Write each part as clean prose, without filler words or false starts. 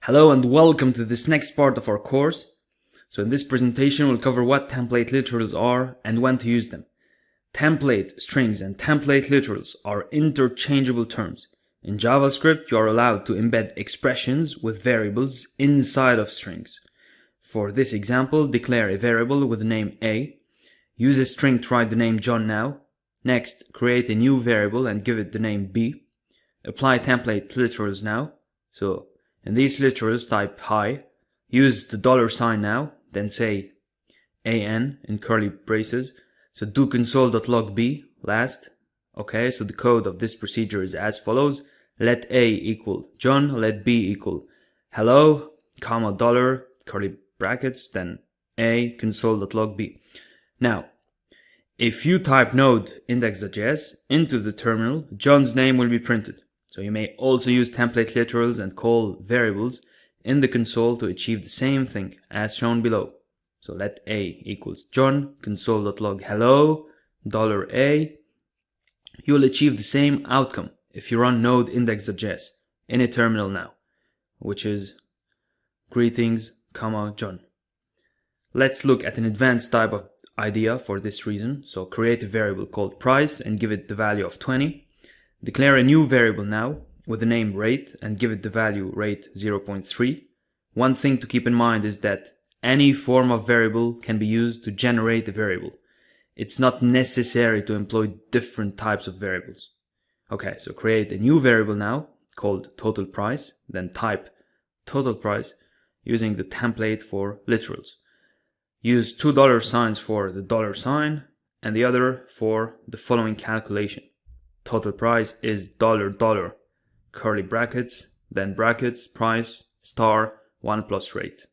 Hello and welcome to this next part of our course. So in this presentation we'll cover what template literals are and when to use them. Template strings and template literals are interchangeable terms. In JavaScript you are allowed to embed expressions with variables inside of strings. For this example, declare a variable with the name A. Use a string to write the name John now. Next, create a new variable and give it the name B. Apply template literals now. So in these literals, type hi, use the $sign now, then say an in curly braces. So do console.log b last. Okay, so the code of this procedure is as follows. Let a equal John, let b equal hello, comma dollar, curly brackets, then a console.log b. Now, if you type node index.js into the terminal, John's name will be printed. So you may also use template literals and call variables in the console to achieve the same thing as shown below. So let a equals John, console.log hello, $a. You'll achieve the same outcome if you run node index.js in a terminal now, which is greetings, comma, John. Let's look at an advanced type of idea for this reason. So create a variable called price and give it the value of 20. Declare a new variable now with the name rate and give it the value rate 0.3. One thing to keep in mind is that any form of variable can be used to generate a variable. It's not necessary to employ different types of variables. Okay, so create a new variable now called total price, then type total price using the template for literals. Use $2 signs for the $sign and the other for the following calculation. Total price is $, curly brackets, then brackets, price, star, 1 plus rate.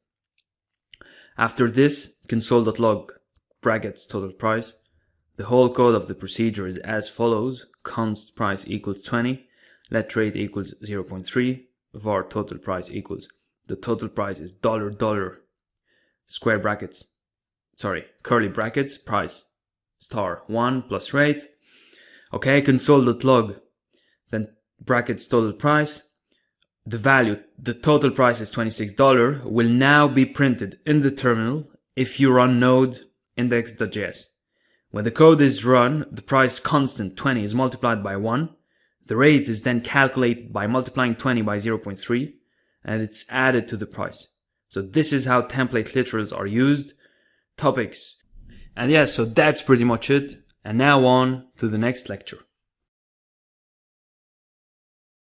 After this, console.log brackets total price. The whole code of the procedure is as follows. Const price equals 20, let rate equals 0.3, var total price equals, the total price is $, square brackets, curly brackets, price, star, 1 plus rate. Okay, console.log, then brackets total price. The value, the total price is $26, will now be printed in the terminal if you run node index.js. When the code is run, the price constant 20 is multiplied by 1. The rate is then calculated by multiplying 20 by 0.3 and it's added to the price. So this is how template literals are used. Topics. And yeah, so that's pretty much it. And now on to the next lecture.